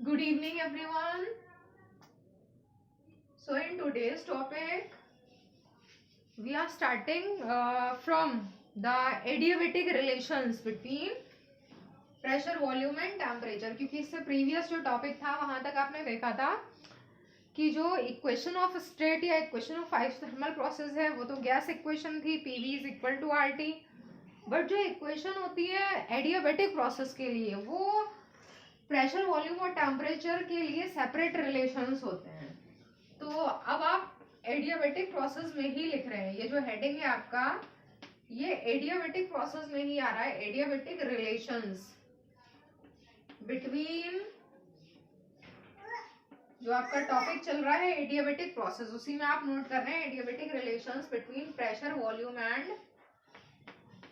Good evening, everyone. So, in today's topic, we are starting from the adiabatic relations between pressure, volume and temperature. क्योंकि इससे previous जो topic था वहां तक आपने देखा था कि जो इक्वेशन ऑफ स्टेट या इक्वेशन ऑफ आइसोथर्मल प्रोसेस है वो तो गैस इक्वेशन थी, PV is equal to RT. But जो इक्वेशन होती है एडियाबेटिक प्रोसेस के लिए वो प्रेशर, वॉल्यूम और टेम्परेचर के लिए सेपरेट रिलेशंस होते हैं. तो अब आप एडियाबेटिक प्रोसेस में ही लिख रहे हैं. ये जो हेडिंग है आपका ये एडियाबेटिक प्रोसेस में ही आ रहा है. एडियाबेटिक रिलेशंस बिटवीन, जो आपका टॉपिक चल रहा है एडियाबेटिक प्रोसेस, उसी में आप नोट कर रहे हैं adiabatic relations between pressure, volume and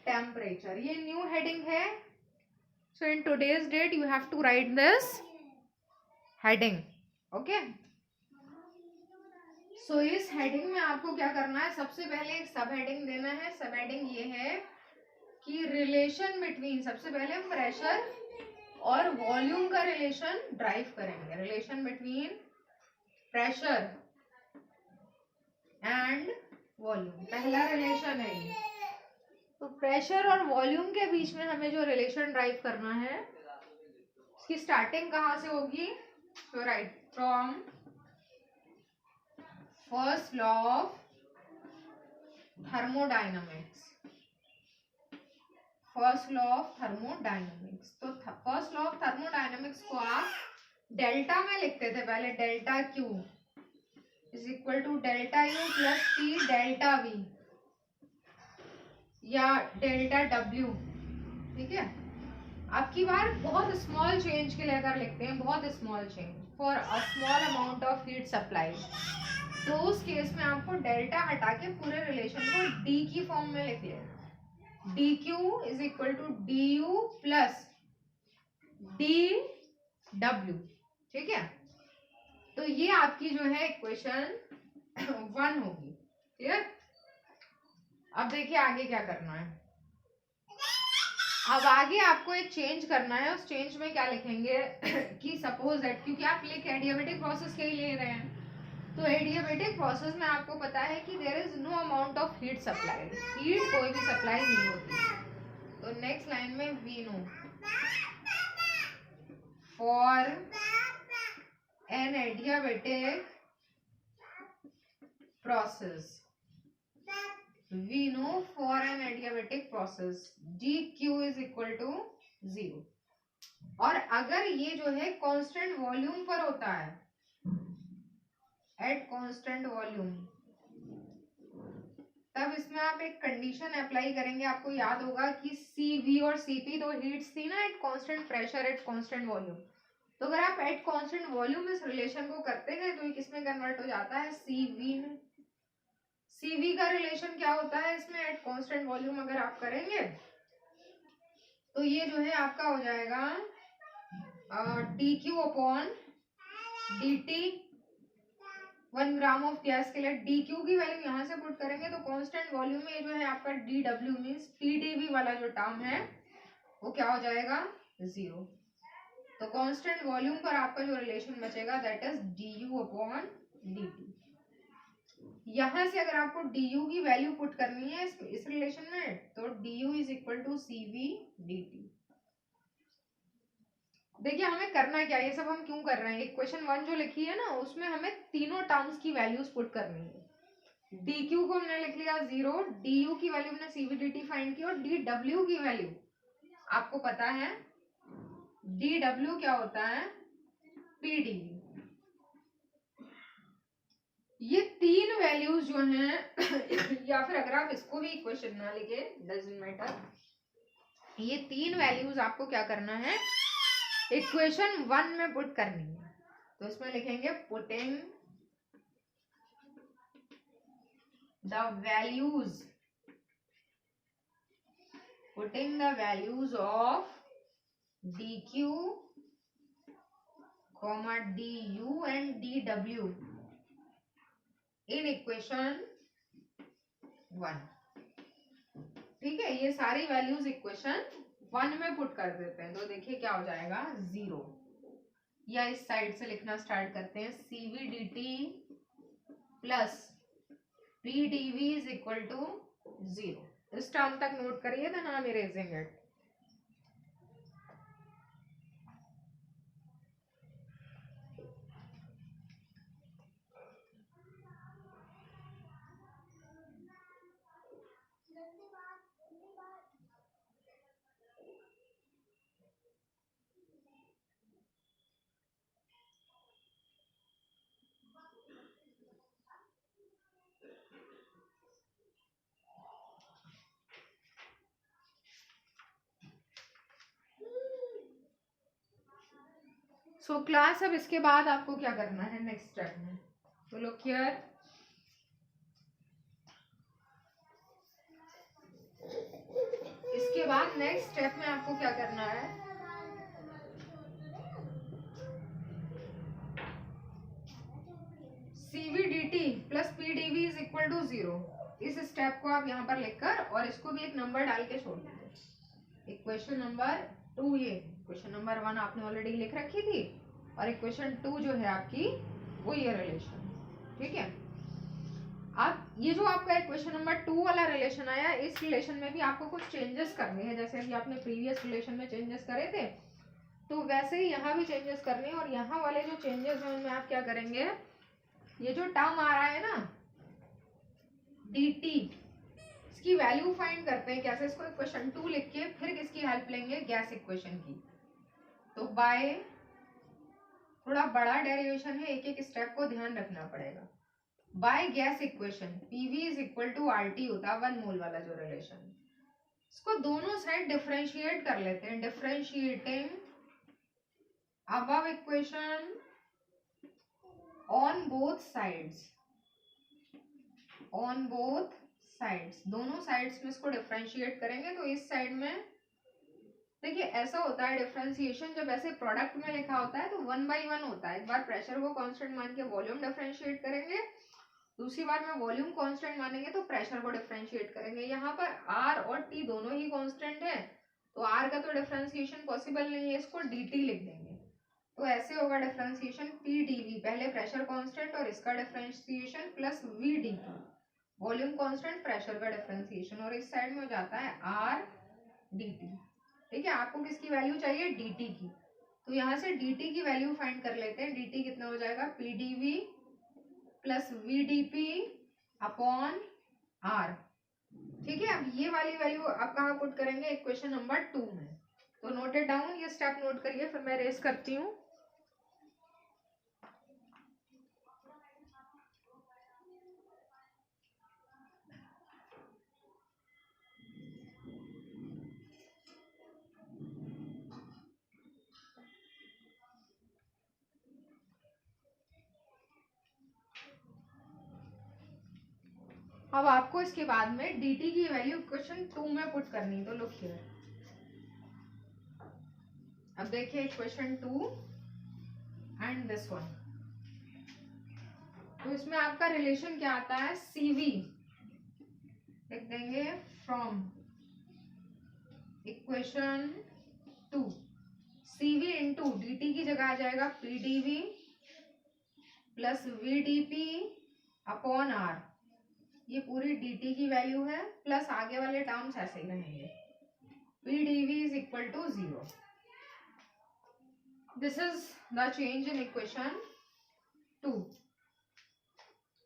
temperature. ये न्यू हेडिंग है. So in today's date you have to write this heading. Okay. So इस हेडिंग में आपको क्या करना है, सबसे पहले एक सब हेडिंग देना है. सब हेडिंग ये है कि रिलेशन बिटवीन, सबसे पहले हम प्रेशर और वॉल्यूम का रिलेशन ड्राइव करेंगे. Relation between pressure and volume, पहला रिलेशन है ये. तो प्रेशर और वॉल्यूम के बीच में हमें जो रिलेशन ड्राइव करना है उसकी स्टार्टिंग कहाँ से होगी. So write from first law of thermodynamics. First law of thermodynamics. तो फर्स्ट लॉ ऑफ थर्मोडायनामिक्स को आप डेल्टा में लिखते थे पहले. Delta Q is equal to delta U plus T delta V या डेल्टा डब्ल्यू. ठीक है. आपकी बार बहुत स्मॉल चेंज के लिए अगर लिखते हैं, बहुत small change for a small amount of heat supply, तो उस केस में आपको डेल्टा हटा के पूरे रिलेशन को डी की फॉर्म में लिख लेना. D Q is equal to D U plus D W. ठीक है. तो ये आपकी जो है इक्वेशन 1 होगी. क्लियर. अब देखिए आगे क्या करना है. अब आगे आपको एक चेंज करना है. उस चेंज में क्या लिखेंगे कि सपोज दैट, क्योंकि आप लिख एडियाबेटिक प्रोसेस के ही ले रहे हैं, तो एडियाबेटिक प्रोसेस में आपको पता है कि there is no amount of heat supply. Heat कोई भी सप्लाई नहीं होती. तो नेक्स्ट लाइन में we know for an adiabatic process, we know for an adiabatic process dq is equal to 0. और अगर ये जो है कांस्टेंट वॉल्यूम पर होता है, एट कांस्टेंट वॉल्यूम, तब इसमें आप एक कंडीशन अप्लाई करेंगे. आपको याद होगा कि CV और CP दो हीट्स थी ना, at constant pressure at constant volume. तो अगर आप एट कांस्टेंट वॉल्यूम इस रिलेशन को करते हैं तो ये किसमें कन्वर्ट हो जाता है, CV में. CV का रिलेशन क्या होता है इसमें, एट कांस्टेंट वॉल्यूम अगर आप करेंगे तो ये जो है आपका हो जाएगा dq upon dt. 1 gram of gas के लिए dq की वैल्यू यहां से पुट करेंगे तो कांस्टेंट वॉल्यूम में जो है आपका dw मींस TdV वाला जो टर्म है वो क्या हो जाएगा, 0. तो कांस्टेंट वॉल्यूम पर आपका जो रिलेशन बचेगा that is du upon dt. यहां से अगर आपको du की वैल्यू पुट करनी है इस रिलेशन में, तो du is equal to CV dt. देखिए हमें करना क्या है, ये सब हम क्यों कर रहे हैं. इक्वेशन 1 जो लिखी है ना उसमें हमें तीनों टर्म्स की वैल्यूज पुट करनी है. dq को हमने लिख लिया 0, du की वैल्यू हमने CV dt फाइंड की, और dw की वैल्यू आपको पता है dw क्या होता है, PdV. ये तीन वैल्यूज जो हैं या फिर अगर आप इसको भी इक्वेशन ना लिखे डजंट मैटर, ये तीन वैल्यूज आपको क्या करना है, इक्वेशन 1 में पुट करनी है. तो इसमें लिखेंगे putting the values of dq, du and dw in equation 1. ठीक है. ये सारी वैल्यूज इक्वेशन 1 में पुट कर देते हैं तो देखिए क्या हो जाएगा, 0. या इस साइड से लिखना स्टार्ट करते हैं, CV dt plus PdV is equal to 0। इस टर्म तक नोट करिए, then I am erasing it. So class, अब इसके बाद आपको क्या करना है नेक्स्ट स्टेप में, तो लुक हियर, इसके बाद नेक्स्ट स्टेप में आपको क्या करना है, CV dt plus PdV is equal to 0। इस स्टेप को आप यहाँ पर लिखकर और इसको भी एक नंबर डाल के छोड़ दीजिए। इक्वेशन नंबर 2, ये इक्वेशन नंबर 1 आपने ऑलरेडी लिख रखी थी, और इक्वेशन 2 जो है आपकी वो ये रिलेशन, ठीक है। अब ये जो आपका इक्वेशन नंबर 2 वाला रिलेशन आया, इस रिलेशन में भी आपको कुछ चेंजेस करने हैं, जैसे कि आपने प्रीवियस रिलेशन में चेंजेस करे थे, तो वैसे ही यहाँ भी चेंजेस करने हैं। और यहाँ वाले जो चेंजेस हैं उनमें आप क्या करेंगे, ये जो टर्म आ रहा है ना dt, इसकी वैल्यू फाइंड करते हैं कैसे, इसको इक्वेशन 2 लिख के फिर किसकी हेल्प लेंगे, गैस इक्वेशन की। तो बाय, थोड़ा बड़ा डेरिवेशन है, एक एक स्टेप को ध्यान रखना पड़ेगा। By gas equation PV is equal to RT होता है 1 मोल वाला जो रिलेशन, इसको दोनों साइड डिफरेंशिएट कर लेते हैं। Differentiating above equation on both sides, on both sides, दोनों साइड्स में इसको डिफरेंशिएट करेंगे। तो इस साइड में देखिए ऐसा होता है डिफरेंशिएशन, जब ऐसे प्रोडक्ट में लिखा होता है तो 1 बाई 1 होता है। एक बार प्रेशर को कांस्टेंट मान के वॉल्यूम डिफरेंशिएट करेंगे, दूसरी बार में वॉल्यूम कांस्टेंट मानेंगे तो प्रेशर को डिफरेंशिएट करेंगे। यहाँ पर R और T दोनों ही कांस्टेंट है, तो R का तो डिफरेंशिएशन पॉसिबल नहीं है, इसको dt लिख देंगे। तो ऐसे होगा डिफरेंशिएशन PdV, पहले प्रेशर कांस्टेंट और इसका differentiation plus VdP, volume constant pressure का डिफरेंशिएशन, और इस साइड में हो जाता है R dt। ठीक है, आपको किसकी वैल्यू चाहिए, dt की, तो यहाँ से dt की वैल्यू फाइंड कर लेते हैं। dt कितना हो जाएगा, PdV plus VdP upon R। ठीक है, अब ये वाली वैल्यू आप कहाँ पुट करेंगे, इक्वेशन नंबर 2 में। तो नोट इट डाउन, ये स्टेप नोट करिए, फिर मैं रेस करती हूँ। अब आपको इसके बाद में dt की वैल्यू इक्वेशन 2 में पुट करनी, तो लुक हियर, अब देखिए इक्वेशन 2 एंड दिस वन, तो इसमें आपका रिलेशन क्या आता है, CV लिख देंगे from equation 2, CV into dt की जगह आ जाएगा PdV plus VdP upon R, ये पूरी dt की वैल्यू है, प्लस आगे वाले टर्म्स ऐसे ही रहेंगे। PdV is equal to 0। This is the change in equation 2।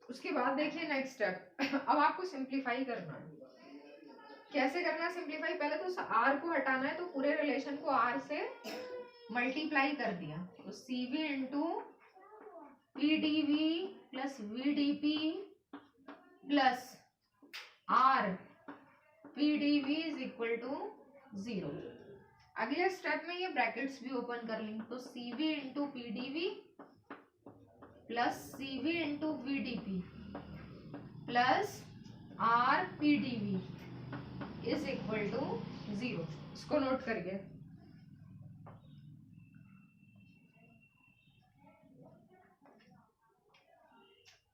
उसके बाद देखिए नेक्स्ट स्टेप, अब आपको सिंप्लीफाई करना है। कैसे करना है सिंप्लीफाई, पहले तो R को हटाना है, तो पूरे रिलेशन को R से मल्टीप्लाई कर दिया, तो CV into PdV plus VdP plus R PdV is equal to 0। अगले स्टेप में ये ब्रैकेट्स भी ओपन कर लेंगे, तो CV into PdV plus CV into VdP plus R PdV is equal to 0। इसको नोट करिए।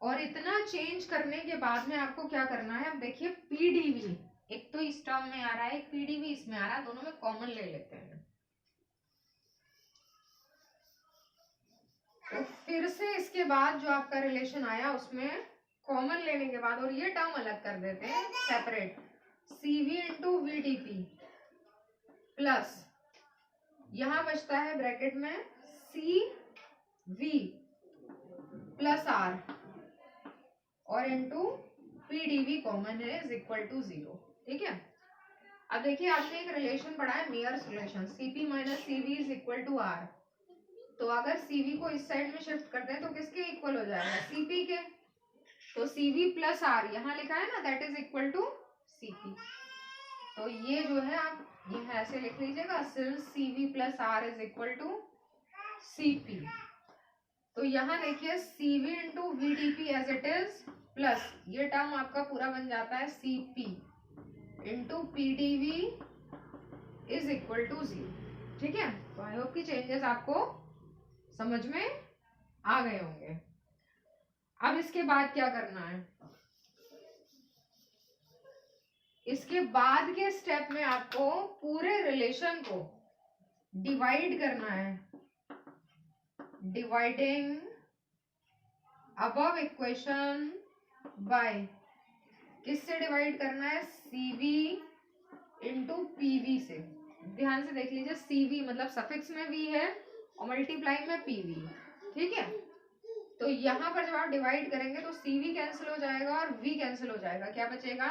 और इतना चेंज करने के बाद में आपको क्या करना है, अब देखिए PdV एक तो इस टर्म में आ रहा है, एक PdV इसमें आ रहा है, दोनों में कॉमन ले लेते हैं। तो फिर से इसके बाद जो आपका रिलेशन आया उसमें कॉमन लेने के बाद, और ये टर्म अलग कर देते हैं separate, CV into VDP plus यहां बचता है ब्रैकेट में CV प्लस R और इंटू PDV कॉमन है इज इक्वल टू 0। ठीक है, अब देखिए आपने एक रिलेशन पढ़ा है Mayer's relation, CP minus CV is equal to R। तो अगर CV को इस साइड में शिफ्ट करते हैं तो किसके इक्वल हो जाएगा, CP के। तो CV प्लस R यहाँ लिखा है ना, that is equal to CP। तो ये जो है आप ये ऐसे लिख लीजिएगा, since CV plus R is equal to CP। तो यहाँ देखिए CV into VDP as it is plus ये टर्म आपका पूरा बन जाता है CP into PDV is equal to 0। ठीक है, तो आई होप की चेंजेस आपको समझ में आ गए होंगे। अब इसके बाद क्या करना है, इसके बाद के स्टेप में आपको पूरे रिलेशन को डिवाइड करना है, डिवाइडिंग अबव इक्वेशन बाय, किससे डिवाइड करना है, CV इंटू PV से। ध्यान से देख लीजिए, CV मतलब सफिक्स में V है और मल्टीप्लाई में PV। ठीक है, तो यहाँ पर जब आप डिवाइड करेंगे तो CV कैंसिल हो जाएगा और V कैंसिल हो जाएगा, क्या बचेगा,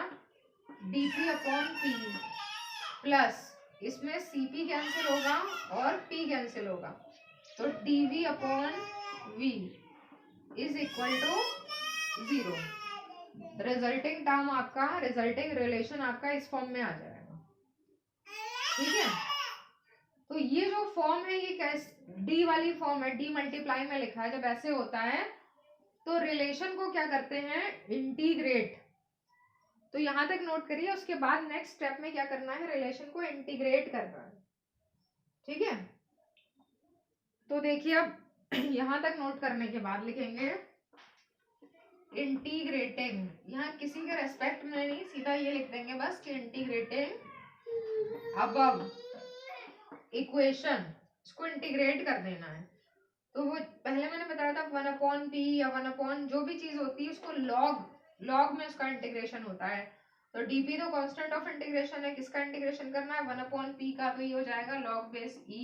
DP अपॉन P प्लस इसमें CP कैंसिल होगा और P कैंसिल होगा, तो DV upon V is equal to 0। Resulting term आपका, रिजल्टिंग रिलेशन आपका इस फॉर्म में आ जाएगा। ठीक है, तो ये जो फॉर्म है ये कैसे डी वाली फॉर्म है, डी मल्टीप्लाई में लिखा है। जब ऐसे होता है तो रिलेशन को क्या करते हैं, इंटीग्रेट। तो यहां तक नोट करिए, उसके बाद नेक्स्ट स्टेप में क्या करना है, रिलेशन को इंटीग्रेट करना है। ठीक है, तो देखिए अब यहां तक नोट करने के बाद लिखेंगे इंटीग्रेटिंग, यहाँ किसी के रेस्पेक्ट में नहीं, सीधा ये लिख देंगे बस कि इंटीग्रेटिंग अबव इक्वेशन, इसको इंटीग्रेट कर देना है। तो वो पहले मैंने बताया था 1/p या 1 जो भी चीज होती है उसको लॉग में उसका इंटीग्रेशन होता है। तो dp तो कांस्टेंट ऑफ इंटीग्रेशन है, किसका इंटीग्रेशन करना है, 1/p का, तो ये हो जाएगा लॉग बेस e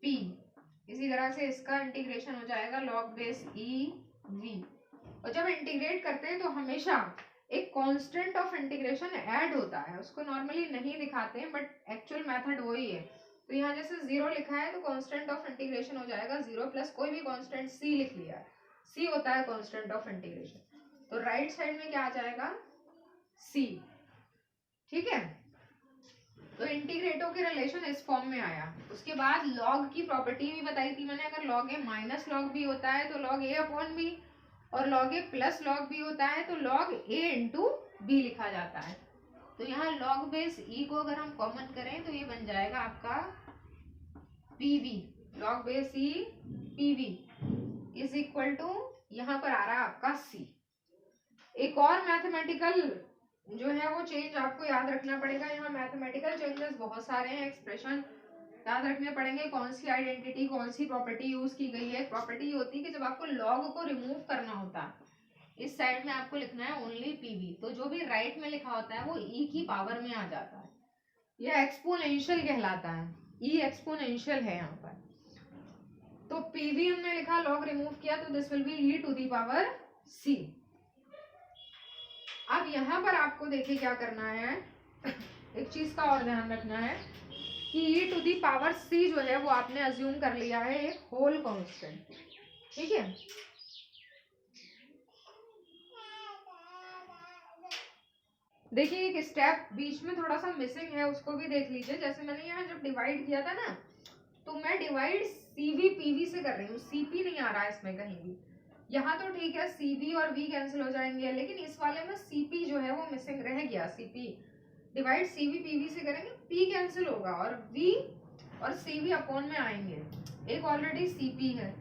p। इसी तरह से इसका इंटीग्रेशन हो जाएगा लॉग बेस e v। और जब इंटीग्रेट करते हैं तो हमेशा एक कांस्टेंट ऑफ इंटीग्रेशन ऐड होता है, उसको नॉर्मली नहीं दिखाते हैं बट एक्चुअल मेथड वही है। तो यहाँ जैसे 0 लिखा है तो कांस्टेंट ऑफ इंटीग्रेशन हो जाएगा 0 प्लस कोई भी कांस्टेंट, c लिख लिया है, c होता है कांस्टेंट ऑफ इंटीग्रेशन। तो राइट साइड में क्या आ जाएगा, c। ठीक है, तो इंटीग्रेटों के रिलेशन इस फॉर्म में आया। उसके बाद लॉग की प्रॉपर्टी भी बताई थी मैंने, अगर लॉग ए माइनस लॉग बी होता है तो लॉग ए अपॉन बी, और लॉग ए प्लस लॉग बी होता है तो लॉग ए इंटू बी लिखा जाता है। तो यहाँ लॉग बेस ई को अगर हम कॉमन करें तो ये बन जाएगा आपका PV, log base E PV is equal to, यहाँ पर आ रहा है आपका सी। एक और मैथमेटिकल जो है वो चेंज आपको याद रखना पड़ेगा, यहाँ मैथमेटिकल चेंजेस बहुत सारे हैं, एक्सप्रेशन याद रखने पड़ेंगे, कौन सी आइडेंटिटी कौन सी प्रॉपर्टी यूज की गई है। प्रॉपर्टी होती है कि जब आपको लॉग को रिमूव करना होता है इस साइड में आपको लिखना है ओनली पीवी, तो जो भी राइट में लिखा होता है वो ई की पावर में आ जाता है, यह एक्सपोनेंशियल कहलाता है, ई एक्सपोनेंशियल है यहाँ पर। तो पीवी हमने लिखा, लॉग रिमूव किया तो this will be e to the power C. अब यहाँ पर आपको देखिए क्या करना है, एक चीज का और ध्यान रखना है कि ई टू दी पावर सी जो है वो आपने अज्यूम कर लिया है एक होल कांस्टेंट। ठीक है, देखिए एक स्टेप बीच में थोड़ा सा मिसिंग है, उसको भी देख लीजिए। जैसे मैंने यहाँ जब डिवाइड किया था ना, तो मैं डिवाइड सीवी पीवी से कर रही हूँ, सीपी नहीं आ रहा है इसमें कहीं भी। यहाँ तो ठीक है सीवी और वी कैंसिल हो जाएंगे, लेकिन इस वाले में सीपी जो है वो मिसिंग रह गया। सीपी डिवाइड सीवी पीवी से करेंगे, पी कैंसिल होगा और वी और सीवी अपॉन में आएंगे, एक ऑलरेडी सीपी है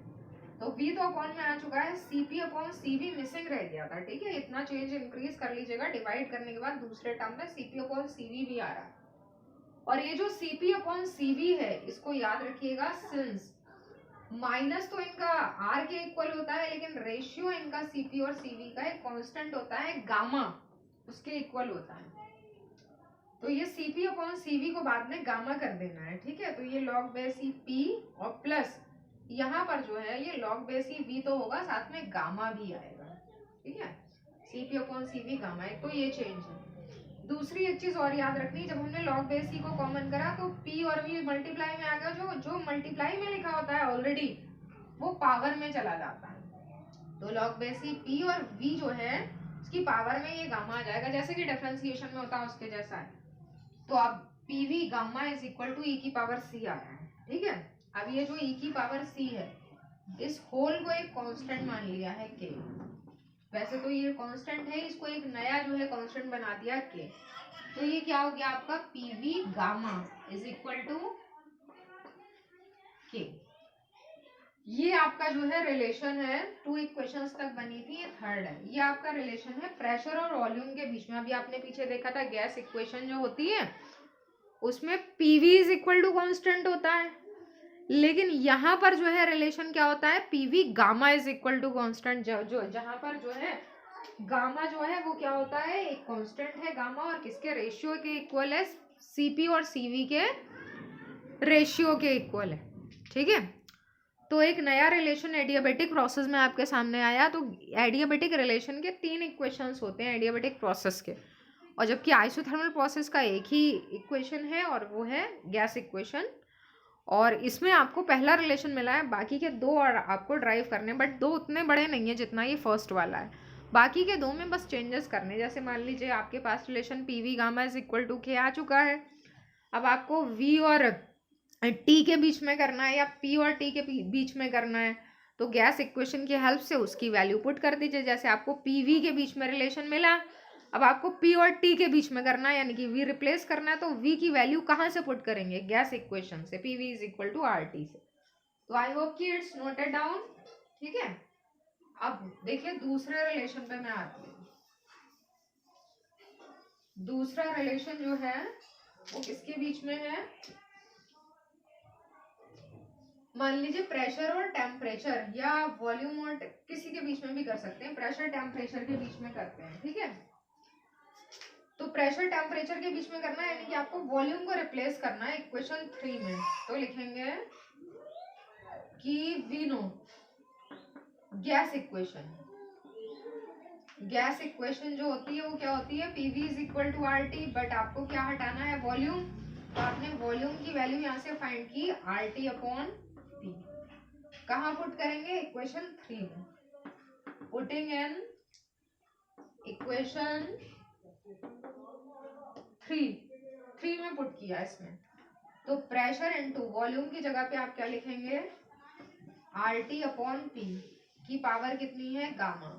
तो v तो अपॉन में आ चुका है, cp अपॉन cv मिसिंग रह गया था। ठीक है, इतना चेंज इंक्रीज कर लीजिएगा, डिवाइड करने के बाद दूसरे टर्म में cp अपॉन cv भी आ रहा है। और ये जो cp अपॉन cv है इसको याद रखिएगा, सिंस माइनस तो इनका आर के इक्वल होता है, लेकिन रेशियो इनका सीपी और सीवी का एक कांस्टेंट होता है गामा, उसके इक्वल होता है। तो ये सीपी अपॉन सीवी को बाद में गामा कर देना है, ठीक है। तो ये लॉग बेस ई पी और प्लस यहाँ पर जो है ये लॉग बेस ई वी तो होगा, साथ में गामा भी आएगा, ठीक है। सीपी अपॉन सीवी गामा, एक तो ये चेंज है। दूसरी एक चीज और याद रखनी, जब हमने लॉग बेस ई को कॉमन करा तो पी और वी मल्टीप्लाई में आ गया, जो जो मल्टीप्लाई में लिखा होता है ऑलरेडी वो पावर में चला जाता है। तो लॉग बेस ई पी और वी जो है उसकी पावर में ये गामा आ जाएगा, जैसे कि डिफरेंशिएशन में होता है उसके जैसा है। तो अब PV gamma is equal to e की पावर सी आया है, ठीक है। अब ये जो ई की पावर सी है इस होल को एक कांस्टेंट मान लिया है के। वैसे तो ये कांस्टेंट है, इसको एक नया जो है कांस्टेंट बना दिया के। तो ये क्या हो गया आपका PV gamma is equal to K. ये आपका जो है रिलेशन है, 2 इक्वेशंस तक बनी थी, ये थर्ड है। ये आपका रिलेशन है प्रेशर और वॉल्यूम के बीच में। अभी आपने पीछे देखा था गैस इक्वेशन जो होती है उसमें PV is equal to constant होता है, लेकिन यहाँ पर जो है रिलेशन क्या होता है PV gamma is equal to constant. जो जहां पर जो है गामा जो है वो क्या होता है एक कांस्टेंट है गामा, और किसके रेशियो के इक्वल है, सीपी और सीवी के रेशियो के इक्वल है, ठीक है। तो एक नया रिलेशन एडियाबेटिक प्रोसेस में आपके सामने आया। तो एडियाबेटिक रिलेशन के 3 इक्वेशंस होते हैं एडियाबेटिक प्रोसेस के, और जबकि आइसोथर्मल प्रोसेस का एक ही इक्वेशन है और वो है गैस इक्वेशन। और इसमें आपको पहला रिलेशन मिला है, बाकी के 2 और आपको ड्राइव करने, बट 2 उतने बड़े नहीं है जितना ये फर्स्ट वाला है। बाकी के 2 में बस चेंजेस करने, जैसे मान लीजिए आपके पास relation P V gamma is equal to K आ चुका है। अब आपको वी और टी के बीच में करना है या पी और टी के बीच में करना है, तो गैस इक्वेशन की हेल्प से उसकी वैल्यू पुट कर दीजिए। जैसे आपको पी वी के बीच में रिलेशन मिला, अब आपको पी और टी के बीच में करना है, यानी कि वी रिप्लेस करना है, तो वी की वैल्यू कहाँ से पुट करेंगे गैस इक्वेशन से, P V is equal to R T से। तो आई होप कि इट्स नोटेड डाउन, ठीक है। अब देखिए दूसरे रिलेशन पे मैं आती हूँ। दूसरा रिलेशन जो है वो किसके बीच में है, मान लीजिए प्रेशर और टेम्परेचर, या वॉल्यूम और किसी के बीच में भी कर सकते हैं, प्रेशर टेम्परेचर के बीच में करते हैं, ठीक है। तो प्रेशर टेम्परेचर के बीच में करना है, यानी कि आपको वॉल्यूम को रिप्लेस करना है इक्वेशन 3 में। तो लिखेंगे कि we know gas equation, gas equation जो होती है वो क्या होती है PV is equal to R T, but आपको क्या हटाना है वॉल्यूम। तो आपने वॉल्यूम की वैल्यू यहाँ से फाइंड की आर टी अपॉन टी। कहाँ पुट करेंगे इक्वेशन 3 में, पुटिंग इन इक्वेशन 3 में पुट किया इसमें। तो प्रेशर इनटू वॉल्यूम की जगह पे आप क्या लिखेंगे आर टी अपॉन पी की पावर कितनी है गामा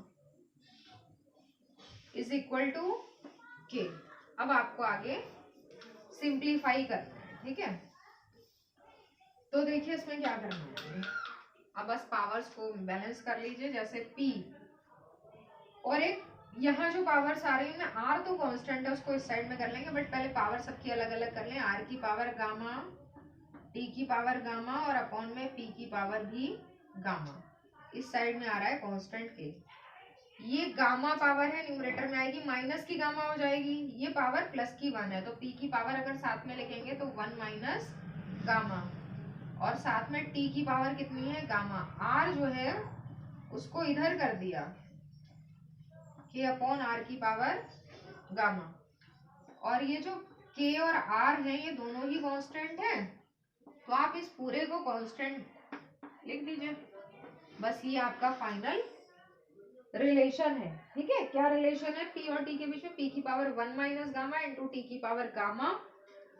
इज इक्वल टू के। अब आपको आगे सिंप्लीफाई करना है, ठीक है। तो देखिए इसमें क्या करना है, अब बस पावर्स को बैलेंस कर लीजिए। जैसे P और एक यहाँ जो पावर्स आ रही है ना, R तो कांस्टेंट है उसको इस साइड में कर लेंगे, बट पहले पावर सबकी अलग अलग कर लें। R की पावर गामा, T की पावर गामा और अपॉन में P की पावर भी गामा, इस साइड में आ रहा है कांस्टेंट के। ये गामा पावर है न्यूमरेटर में आएगी, माइनस की गामा हो जाएगी, ये पावर प्लस की 1 है, तो P की पावर अगर साथ में लिखेंगे तो 1 माइनस गामा, और साथ में T की पावर कितनी है गामा। R जो है उसको इधर कर दिया K अपॉन R की पावर गामा, और ये जो K और R है ये दोनों ही कांस्टेंट है, तो आप इस पूरे को कांस्टेंट लिख दीजिए। बस ये आपका फाइनल रिलेशन है, ठीक है। क्या रिलेशन है P और T के बीच में, P की power 1 minus gamma into T की power gamma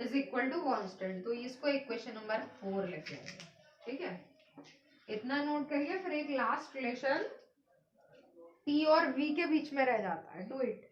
is equal to constant. तो इसको इक्वेशन नंबर 4 लिख लेंगे, ठीक है। इतना नोट करिए। फिर एक लास्ट रिलेशन P और V के बीच में रह जाता है, डू इट।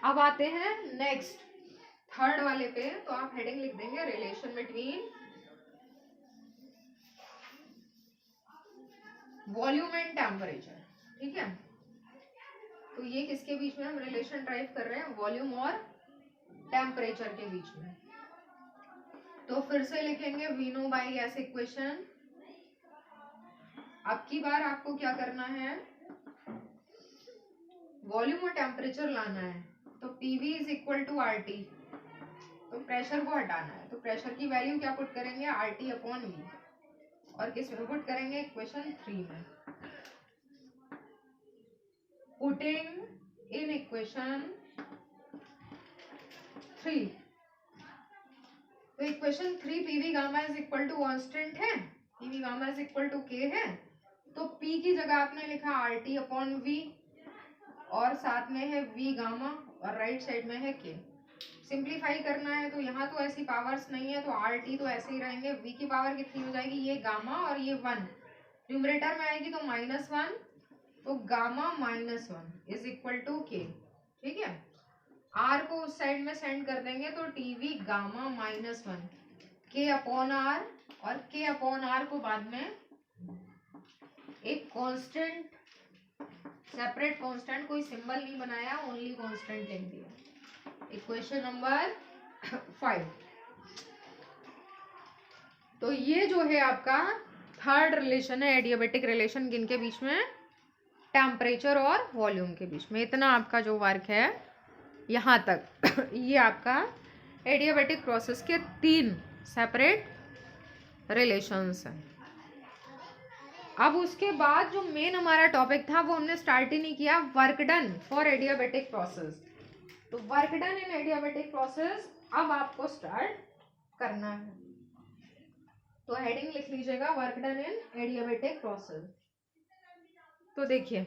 अब आते हैं नेक्स्ट थर्ड वाले पे, तो आप हेडिंग लिख देंगे relation between volume and temperature. ठीक है, तो ये किसके बीच में हम रिलेशन ड्राइव कर रहे हैं, वॉल्यूम और टेम्परेचर के बीच में। तो फिर से लिखेंगे we know by gas equation. अब की बार आपको क्या करना है, वॉल्यूम और टेम्परेचर लाना है। तो PV is equal to R T, तो प्रेशर को हटाना है, तो प्रेशर की वैल्यू क्या पुट करेंगे, आर टी अपॉन वी, और किस में पुट करेंगे, इक्वेशन 3 में। पुटिंग इन इक्वेशन 3, तो equation 3 PV gamma is equal to constant है, PV gamma is equal to K है, तो पी की जगह आपने लिखा आर टी अपॉन वी, और साथ में है वी गामा, और राइट साइड में है के। सिंप्लीफाई करना है, तो यहाँ तो ऐसी पावर्स नहीं है, तो आर टी तो ऐसे ही रहेंगे। वी की पावर कितनी हो जाएगी, ये गामा और ये 1 न्यूमरेटर में आएगी, तो -1, तो गामा -1 इज इक्वल टू के। ठीक है, आर को उस साइड में सेंड कर देंगे, तो टीवी गामा -1 के अपॉन आर, और के अपॉन आर को बाद में एक कांस्टेंट, सेपरेट कांस्टेंट, कोई सिंबल नहीं बनाया, ओनली कांस्टेंट लिख दिया। Equation number 5। तो ये जो है आपका थर्ड रिलेशन है, एडियाबेटिक रिलेशन, किनके बीच में, टेम्परेचर और वॉल्यूम के बीच में। इतना आपका जो वर्क है यहाँ तक ये आपका एडियाबेटिक प्रोसेस के 3 सेपरेट रिलेशंस हैं। अब उसके बाद जो मेन हमारा टॉपिक था वो हमने स्टार्ट ही नहीं किया, work done for adiabatic process. तो work done in adiabatic process अब आपको स्टार्ट करना है, तो हेडिंग लिख लीजिएगा work done in adiabatic process. तो देखिए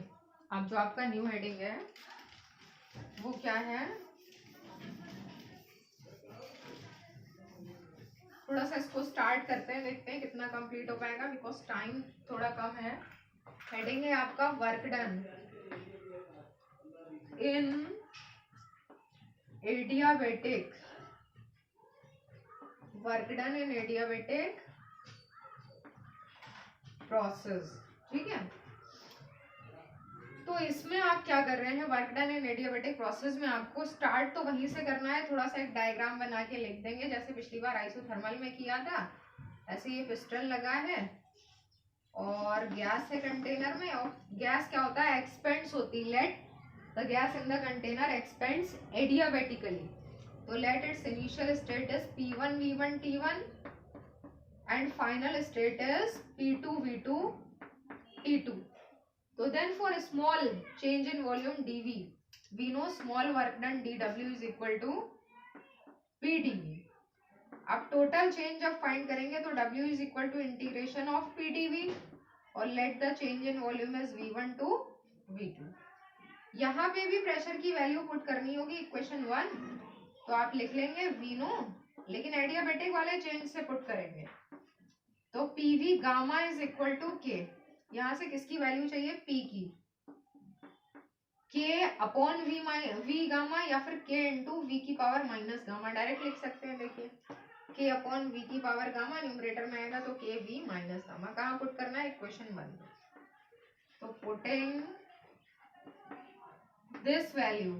अब जो आपका न्यू हेडिंग है वो क्या है, थोड़ा सा इसको स्टार्ट करते हैं, देखते हैं कितना कंप्लीट हो पाएगा, बिकॉज टाइम थोड़ा कम है। हेडिंग है आपका work done in adiabatic, work done in adiabatic process. ठीक है, तो इसमें आप क्या कर रहे हैं, work done in adiabatic process में आपको स्टार्ट तो वहीं से करना है, थोड़ा सा एक डायग्राम बना के लिख देंगे, जैसे पिछली बार आइसोथर्मल में किया था। ऐसे ये पिस्टन लगा है और गैस है कंटेनर में, और गैस क्या होता है, एक्सपेंड्स होती, let the gas in the container expands adiabatically. तो let its initial state is P1 V1 T1 and final state is P2 V2 T2. So then for a small change in volume dV, we know small work done dW is equal to PdV. अब total change जब find करेंगे तो W is equal to integration of PdV, और let the change in volume is V1 to V2। यहाँ पे भी pressure की value put करनी होगी, इक्वेशन 1, तो आप लिख लेंगे वी नो, लेकिन एडियाबेटिक वाले चेंज से पुट करेंगे। तो PV gamma is equal to K, यहां से किसकी वैल्यू चाहिए, P की, K अपॉन वी गामा, या फिर K इंटू वी की पावर माइनस गामा, डायरेक्ट लिख सकते हैं। देखिए K अपॉन वी की पावर गामा, न्यूमरेटर में आएगा तो K V माइनस गामा। कहाँ पुट करना है, इक्वेशन 1। तो putting this value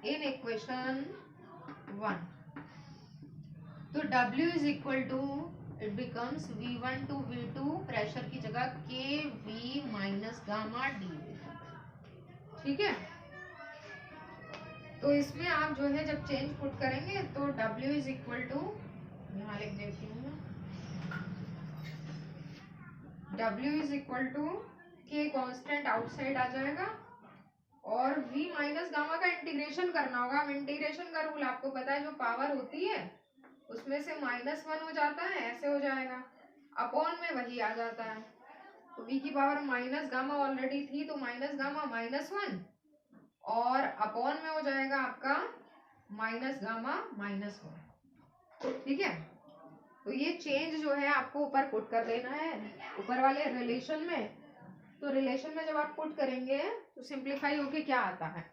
in equation 1, तो W is equal to, it becomes V1 to V2, pressure की जगह KV माइनस गामा dV। ठीक है, तो इसमें आप जो है जब चेंज पुट करेंगे तो W इज इक्वल टू, यहाँ लिख देती हूँ, W is equal to K constant outside आ जाएगा, और V माइनस गामा का इंटीग्रेशन करना होगा। अब इंटीग्रेशन का रूल आपको पता है, जो पावर होती है उसमें से -1 हो जाता है, ऐसे हो जाएगा, अपॉन में वही आ जाता है। तो v की पावर माइनस गामा ऑलरेडी थी, तो माइनस गामा -1, और अपॉन में हो जाएगा आपका माइनस गामा -1। ठीक है, तो ये चेंज जो है आपको ऊपर पुट कर देना है, ऊपर वाले रिलेशन में। तो रिलेशन में जब आप पुट करेंगे तो सिंप्लीफाई होके क्या आता है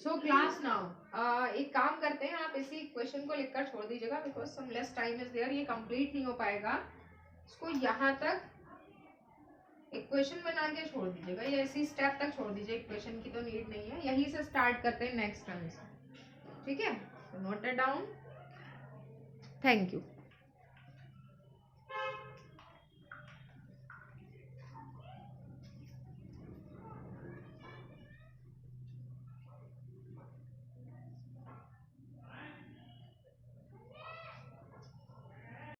सो क्लास नाउ एक काम करते हैं, आप इसी क्वेश्चन को लिखकर छोड़ दीजिएगा because some less time is there, ये कंप्लीट नहीं हो पाएगा। इसको यहाँ तक एक क्वेश्चन बना के छोड़ दीजिएगा, या इसी स्टेप तक छोड़ दीजिए, क्वेश्चन की तो नीड नहीं है, यहीं से स्टार्ट करते हैं नेक्स्ट टर्म से, ठीक है। Note it down, thank you.